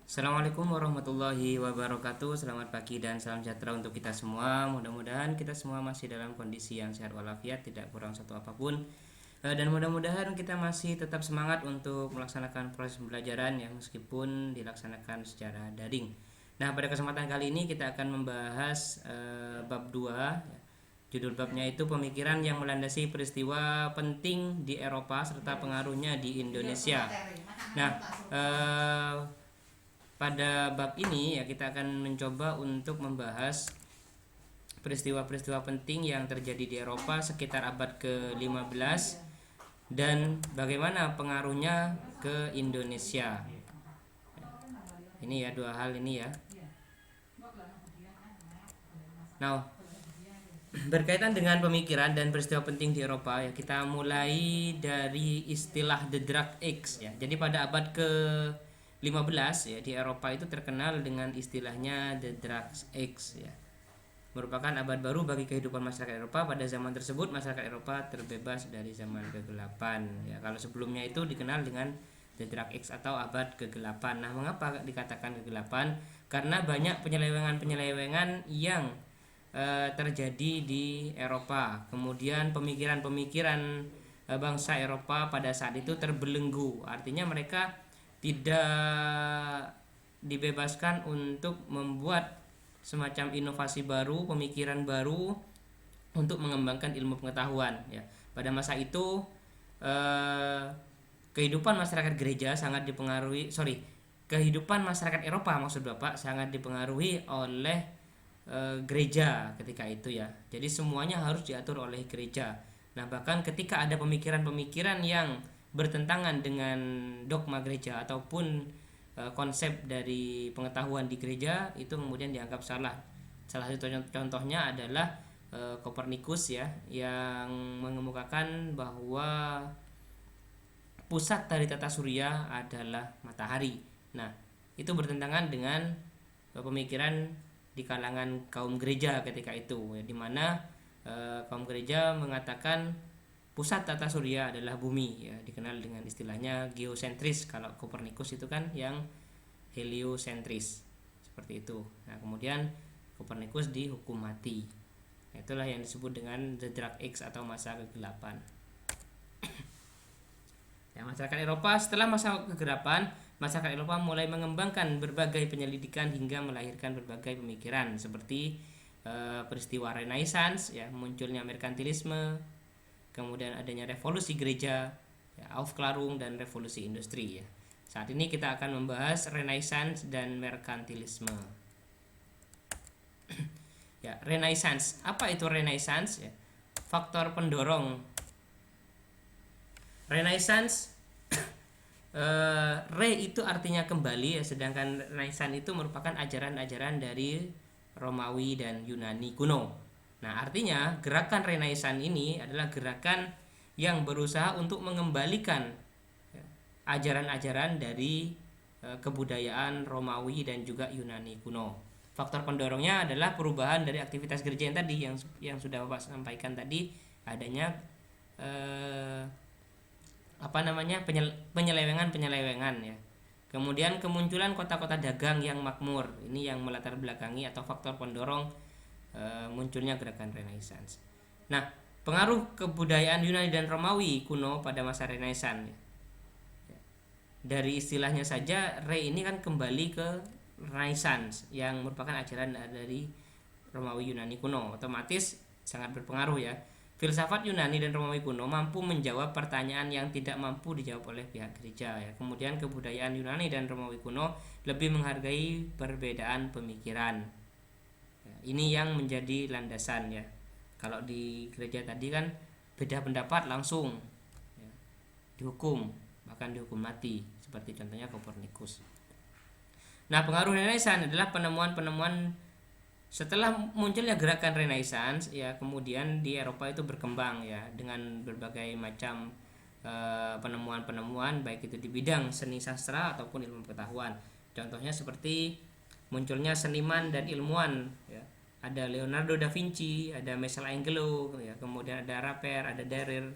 Assalamualaikum warahmatullahi wabarakatuh. Selamat pagi dan salam sejahtera untuk kita semua. Mudah-mudahan kita semua masih dalam kondisi yang sehat walafiat, tidak kurang satu apapun. Dan mudah-mudahan kita masih tetap semangat untuk melaksanakan proses pembelajaran ya, meskipun dilaksanakan secara daring. Nah, pada kesempatan kali ini kita akan membahas bab 2 ya. Judul babnya itu pemikiran yang melandasi peristiwa penting di Eropa serta pengaruhnya di Indonesia. Nah, eh, pada bab ini ya kita akan mencoba untuk membahas peristiwa-peristiwa penting yang terjadi di Eropa sekitar abad ke-15 dan bagaimana pengaruhnya ke Indonesia. Ini ya dua hal ini ya. Nah, berkaitan dengan pemikiran dan peristiwa penting di Eropa ya, kita mulai dari istilah The Dark Age ya. Jadi pada abad ke-15 ya, di Eropa itu terkenal dengan istilahnya The Dark Age ya. Merupakan abad baru bagi kehidupan masyarakat Eropa. Pada zaman tersebut masyarakat Eropa terbebas dari zaman kegelapan ya. Kalau sebelumnya itu dikenal dengan The Dark Age atau abad kegelapan. Nah, mengapa dikatakan kegelapan? Karena banyak penyelewengan-penyelewengan yang terjadi di Eropa. Kemudian pemikiran-pemikiran bangsa Eropa pada saat itu terbelenggu. Artinya mereka tidak dibebaskan untuk membuat semacam inovasi baru, pemikiran baru untuk mengembangkan ilmu pengetahuan ya. Pada masa itu kehidupan masyarakat gereja sangat dipengaruhi, kehidupan masyarakat Eropa maksud Bapak sangat dipengaruhi oleh gereja ketika itu ya. Jadi semuanya harus diatur oleh gereja. Nah, bahkan ketika ada pemikiran-pemikiran yang bertentangan dengan dogma gereja ataupun konsep dari pengetahuan di gereja, itu kemudian dianggap salah. Salah satu contohnya adalah Kopernikus ya, yang mengemukakan bahwa pusat dari tata surya adalah matahari. Nah, itu bertentangan dengan pemikiran di kalangan kaum gereja ketika itu ya, di mana kaum gereja mengatakan pusat tata surya adalah bumi ya, dikenal dengan istilahnya geosentris. Kalau Kopernikus itu kan yang heliosentris seperti itu. Nah, kemudian Kopernikus dihukum mati. Nah, itulah yang disebut dengan the Dark Age atau masa kegelapan. Ya, masyarakat Eropa setelah masa kegelapan, masyarakat Eropa mulai mengembangkan berbagai penyelidikan hingga melahirkan berbagai pemikiran seperti peristiwa Renaissance ya, munculnya merkantilisme, kemudian adanya revolusi gereja ya, Aufklärung dan revolusi industri ya. Saat ini kita akan membahas Renaissance dan merkantilisme. Ya, Renaissance. Apa itu Renaissance ya? Faktor pendorong Renaissance re itu artinya kembali ya, sedangkan Renaissance itu merupakan ajaran-ajaran dari Romawi dan Yunani kuno. Nah, artinya gerakan Renaissance ini adalah gerakan yang berusaha untuk mengembalikan ya, ajaran-ajaran dari kebudayaan Romawi dan juga Yunani kuno. Faktor pendorongnya adalah perubahan dari aktivitas gereja yang tadi yang sudah Bapak sampaikan tadi, adanya penyelewengan ya. Kemudian kemunculan kota-kota dagang yang makmur, ini yang melatar belakangi atau faktor pendorong munculnya gerakan Renaissance. Nah, pengaruh kebudayaan Yunani dan Romawi kuno pada masa Renaissance ya. Dari istilahnya saja, re ini kan kembali ke Renaissance yang merupakan ajaran dari Romawi Yunani kuno, otomatis sangat berpengaruh ya. Filsafat Yunani dan Romawi kuno mampu menjawab pertanyaan yang tidak mampu dijawab oleh pihak gereja ya. Kemudian kebudayaan Yunani dan Romawi kuno lebih menghargai perbedaan pemikiran ya, ini yang menjadi landasan ya. Kalau di gereja tadi kan beda pendapat langsung ya, dihukum, bahkan dihukum mati, seperti contohnya Kopernikus. Nah, pengaruh Renaissance adalah penemuan-penemuan setelah munculnya gerakan Renaissance ya, kemudian di Eropa itu berkembang ya dengan berbagai macam penemuan-penemuan baik itu di bidang seni sastra ataupun ilmu pengetahuan. Contohnya seperti munculnya seniman dan ilmuwan ya. Ada Leonardo da Vinci, ada Michelangelo ya, kemudian ada Raphael, ada Darer,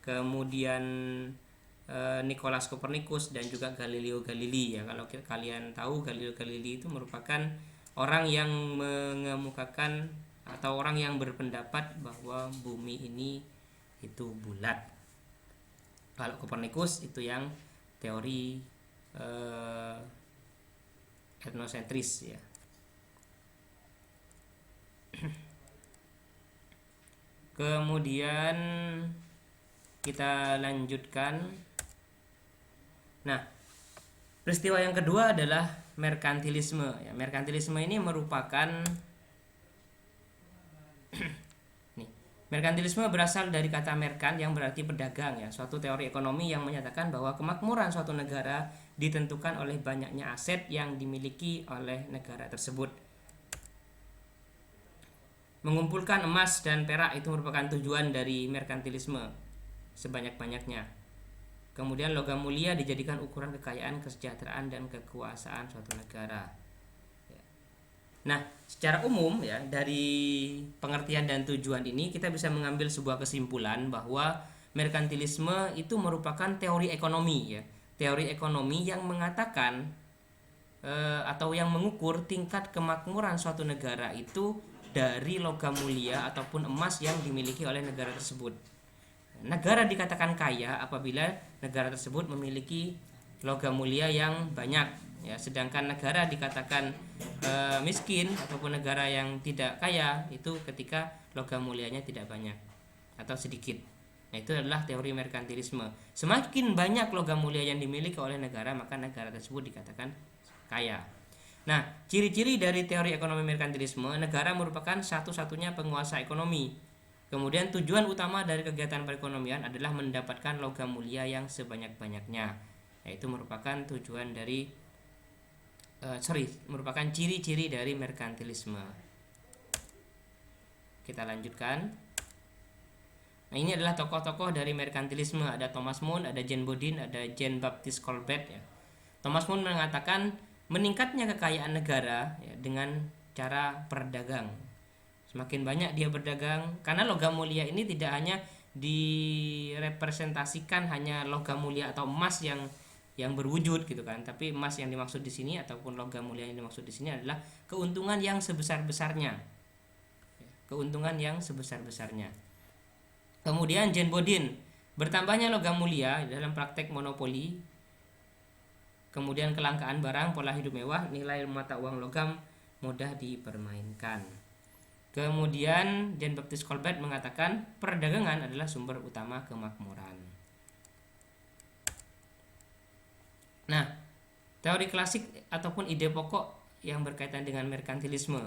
kemudian Nicolaus Copernicus dan juga Galileo Galilei ya. Kalau kalian tahu, Galileo Galilei itu merupakan orang yang mengemukakan atau orang yang berpendapat bahwa bumi ini itu bulat. Kalau Copernicus itu yang teori etnosentris ya. Kemudian kita lanjutkan. Nah, peristiwa yang kedua adalah merkantilisme ya. Merkantilisme ini merupakan merkantilisme berasal dari kata merkan yang berarti pedagang ya, suatu teori ekonomi yang menyatakan bahwa kemakmuran suatu negara ditentukan oleh banyaknya aset yang dimiliki oleh negara tersebut. Mengumpulkan emas dan perak itu merupakan tujuan dari merkantilisme sebanyak-banyaknya. Kemudian logam mulia dijadikan ukuran kekayaan, kesejahteraan, dan kekuasaan suatu negara. Nah, secara umum ya, dari pengertian dan tujuan ini kita bisa mengambil sebuah kesimpulan bahwa merkantilisme itu merupakan teori ekonomi ya. Teori ekonomi yang mengatakan atau yang mengukur tingkat kemakmuran suatu negara itu dari logam mulia ataupun emas yang dimiliki oleh negara tersebut. Negara dikatakan kaya apabila negara tersebut memiliki logam mulia yang banyak ya, sedangkan negara dikatakan miskin ataupun negara yang tidak kaya itu ketika logam mulianya tidak banyak atau sedikit. Nah, itu adalah teori merkantilisme. Semakin banyak logam mulia yang dimiliki oleh negara, maka negara tersebut dikatakan kaya. Nah, ciri-ciri dari teori ekonomi merkantilisme, negara merupakan satu-satunya penguasa ekonomi. Kemudian tujuan utama dari kegiatan perekonomian adalah mendapatkan logam mulia yang sebanyak-banyaknya. Yaitu merupakan tujuan dari merupakan ciri-ciri dari merkantilisme. Kita lanjutkan. Nah, ini adalah tokoh-tokoh dari merkantilisme. Ada Thomas More, ada Jean Bodin, ada Jean Baptiste Colbert ya. Thomas More mengatakan meningkatnya kekayaan negara ya, dengan cara berdagang. Semakin banyak dia berdagang, karena logam mulia ini tidak hanya direpresentasikan hanya logam mulia atau emas yang berwujud gitu kan, tapi emas yang dimaksud di sini ataupun logam mulia yang dimaksud di sini adalah keuntungan yang sebesar-besarnya. Keuntungan yang sebesar-besarnya. Kemudian Jean Bodin, bertambahnya logam mulia dalam praktek monopoli, kemudian kelangkaan barang, pola hidup mewah, nilai mata uang logam mudah dipermainkan. Kemudian Jean Baptiste Colbert mengatakan perdagangan adalah sumber utama kemakmuran. Nah, teori klasik ataupun ide pokok yang berkaitan dengan merkantilisme.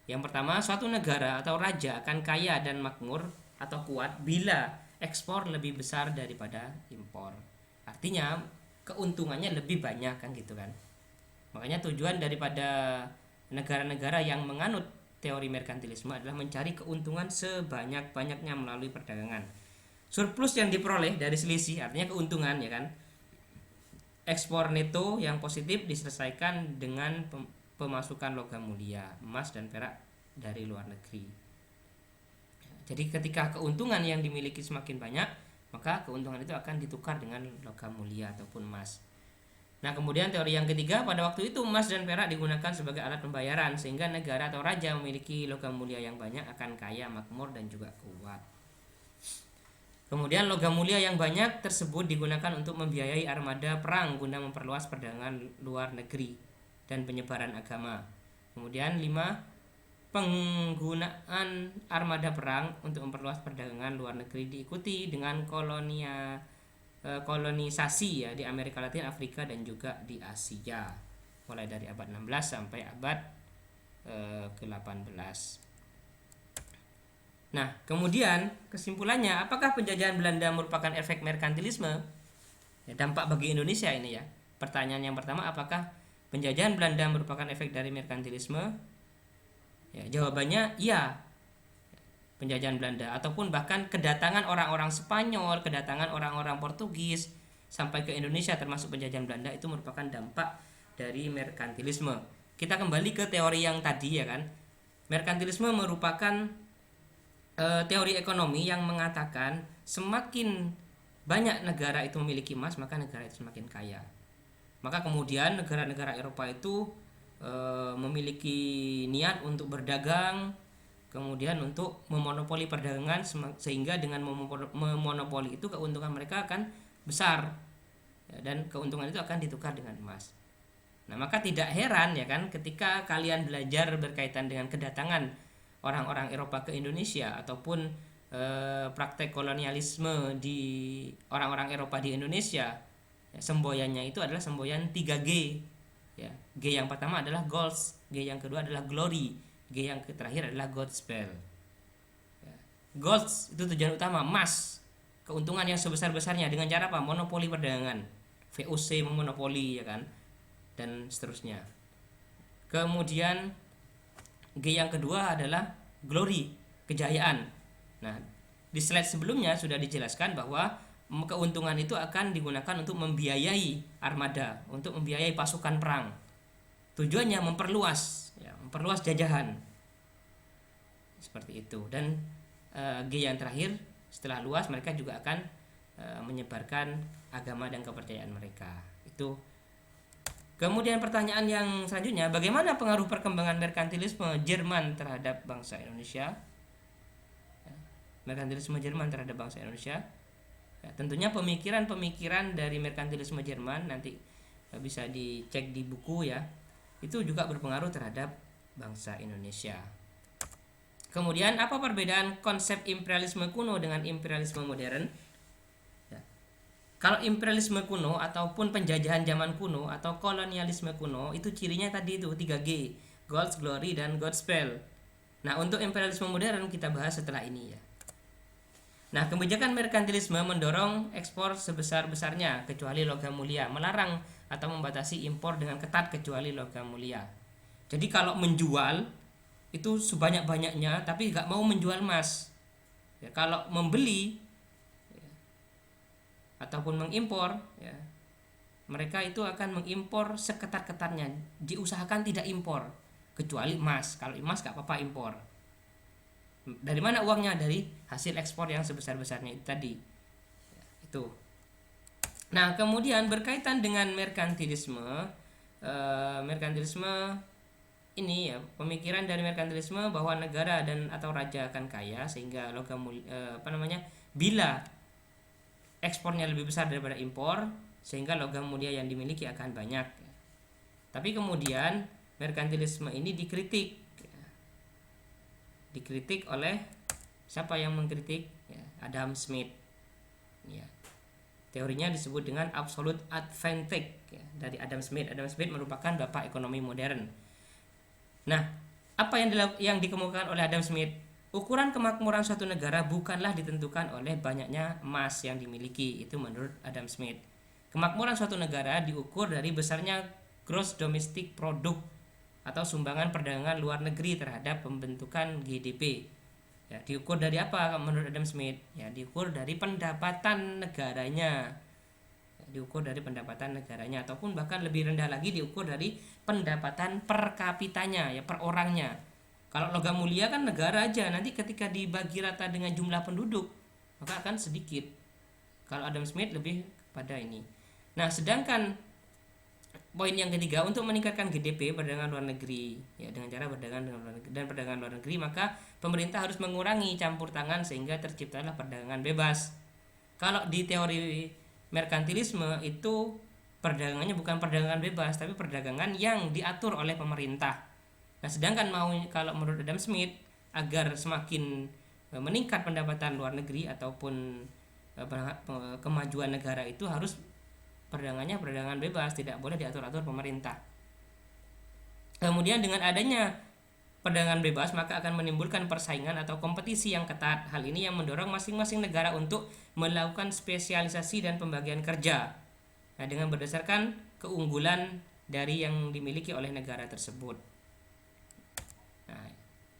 Yang pertama, suatu negara atau raja akan kaya dan makmur atau kuat bila ekspor lebih besar daripada impor. Artinya keuntungannya lebih banyak kan gitu kan. Makanya tujuan daripada negara-negara yang menganut teori merkantilisme adalah mencari keuntungan sebanyak-banyaknya melalui perdagangan. Surplus yang diperoleh dari selisih artinya keuntungan ya kan. Ekspor neto yang positif diselesaikan dengan pemasukan logam mulia, emas dan perak dari luar negeri. Jadi ketika keuntungan yang dimiliki semakin banyak, maka keuntungan itu akan ditukar dengan logam mulia ataupun emas. Nah, kemudian teori yang ketiga, pada waktu itu emas dan perak digunakan sebagai alat pembayaran sehingga negara atau raja memiliki logam mulia yang banyak akan kaya, makmur dan juga kuat. Kemudian logam mulia yang banyak tersebut digunakan untuk membiayai armada perang guna memperluas perdagangan luar negeri dan penyebaran agama. Kemudian 5, penggunaan armada perang untuk memperluas perdagangan luar negeri diikuti dengan kolonisasi ya di Amerika Latin, Afrika dan juga di Asia mulai dari abad 16 sampai abad ke-18. Nah, kemudian kesimpulannya, apakah penjajahan Belanda merupakan efek merkantilisme? Ya, dampak bagi Indonesia ini ya. Pertanyaan yang pertama, apakah penjajahan Belanda merupakan efek dari merkantilisme? Ya, jawabannya iya. Penjajahan Belanda ataupun bahkan kedatangan orang-orang Spanyol, kedatangan orang-orang Portugis sampai ke Indonesia termasuk penjajahan Belanda itu merupakan dampak dari merkantilisme. Kita kembali ke teori yang tadi ya kan. Merkantilisme merupakan teori ekonomi yang mengatakan semakin banyak negara itu memiliki emas, maka negara itu semakin kaya. Maka kemudian negara-negara Eropa itu memiliki niat untuk berdagang, kemudian untuk memonopoli perdagangan, sehingga dengan memonopoli itu keuntungan mereka akan besar, ya, dan keuntungan itu akan ditukar dengan emas. Nah, maka tidak heran ya kan ketika kalian belajar berkaitan dengan kedatangan orang-orang Eropa ke Indonesia ataupun praktek kolonialisme di orang-orang Eropa di Indonesia, ya, semboyannya itu adalah semboyan 3G. Ya, G yang pertama adalah Golds, G yang kedua adalah Glory, G yang terakhir adalah Godspell. Ya. Golds itu tujuan utama, emas, keuntungan yang sebesar-besarnya dengan cara apa? Monopoli perdagangan, VOC memonopoli, ya kan, dan seterusnya. Kemudian G yang kedua adalah Glory, kejayaan. Nah, di slide sebelumnya sudah dijelaskan bahwa keuntungan itu akan digunakan untuk membiayai armada, untuk membiayai pasukan perang. Tujuannya memperluas, ya, memperluas jajahan. Seperti itu. Dan G yang terakhir, setelah luas mereka juga akan menyebarkan agama dan kepercayaan mereka. Itu. Kemudian pertanyaan yang selanjutnya, bagaimana pengaruh perkembangan merkantilisme Jerman terhadap bangsa Indonesia? Merkantilisme Jerman terhadap bangsa Indonesia. Ya, tentunya pemikiran-pemikiran dari merkantilisme Jerman nanti bisa dicek di buku ya. Itu juga berpengaruh terhadap bangsa Indonesia. Kemudian apa perbedaan konsep imperialisme kuno dengan imperialisme modern? Ya. Kalau imperialisme kuno ataupun penjajahan zaman kuno atau kolonialisme kuno itu cirinya tadi itu 3G, Golds, Glory, dan Godspell. Nah, untuk imperialisme modern kita bahas setelah ini ya. Nah, kebijakan merkantilisme mendorong ekspor sebesar-besarnya kecuali logam mulia, melarang atau membatasi impor dengan ketat kecuali logam mulia. Jadi kalau menjual itu sebanyak-banyaknya tapi nggak mau menjual emas. Ya, kalau membeli ya, ataupun mengimpor, ya, mereka itu akan mengimpor seketat-ketatnya. Diusahakan tidak impor kecuali emas. Kalau emas nggak apa-apa impor. Dari mana uangnya? Dari hasil ekspor yang sebesar-besarnya itu tadi. Ya, itu. Nah, kemudian berkaitan dengan merkantilisme, merkantilisme ini ya, pemikiran dari merkantilisme bahwa negara dan atau raja akan kaya sehingga logam bila ekspornya lebih besar daripada impor sehingga logam mulia yang dimiliki akan banyak. Tapi kemudian merkantilisme ini dikritik oleh siapa yang mengkritik? Ya, Adam Smith. Ya. Teorinya disebut dengan absolute advantage ya, dari Adam Smith. Adam Smith merupakan bapak ekonomi modern. Nah, apa yang dikemukakan oleh Adam Smith? Ukuran kemakmuran suatu negara bukanlah ditentukan oleh banyaknya emas yang dimiliki. Itu menurut Adam Smith. Kemakmuran suatu negara diukur dari besarnya gross domestic product atau sumbangan perdagangan luar negeri terhadap pembentukan GDP. Ya, diukur dari apa menurut Adam Smith? Ya, diukur dari pendapatan negaranya. Ya, diukur dari pendapatan negaranya ataupun bahkan lebih rendah lagi diukur dari pendapatan per kapitanya, ya, per orangnya. Kalau logam mulia kan negara aja, nanti ketika dibagi rata dengan jumlah penduduk maka akan sedikit. Kalau Adam Smith lebih pada ini. Nah, sedangkan poin yang ketiga, untuk meningkatkan GDP perdagangan luar negeri ya, dengan cara berdagang dengan luar negeri dan perdagangan luar negeri, maka pemerintah harus mengurangi campur tangan sehingga terciptalah perdagangan bebas. Kalau di teori merkantilisme itu perdagangannya bukan perdagangan bebas tapi perdagangan yang diatur oleh pemerintah. Nah, sedangkan kalau menurut Adam Smith agar semakin meningkat pendapatan luar negeri ataupun kemajuan negara itu harus perdagangannya perdagangan bebas, tidak boleh diatur-atur pemerintah. Kemudian dengan adanya perdagangan bebas maka akan menimbulkan persaingan atau kompetisi yang ketat. Hal ini yang mendorong masing-masing negara untuk melakukan spesialisasi dan pembagian kerja. Nah, dengan berdasarkan keunggulan dari yang dimiliki oleh negara tersebut. Nah,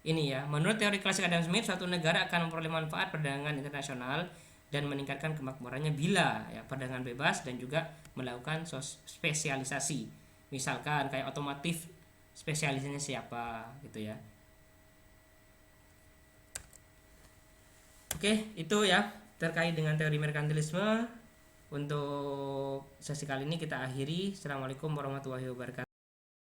ini ya, menurut teori klasik Adam Smith, suatu negara akan memperoleh manfaat perdagangan internasional dan meningkatkan kemakmurannya bila ya perdagangan bebas dan juga melakukan spesialisasi. Misalkan kayak otomotif, spesialisasinya siapa gitu ya. Oke, itu ya terkait dengan teori merkantilisme. Untuk sesi kali ini kita akhiri. Assalamualaikum warahmatullahi wabarakatuh.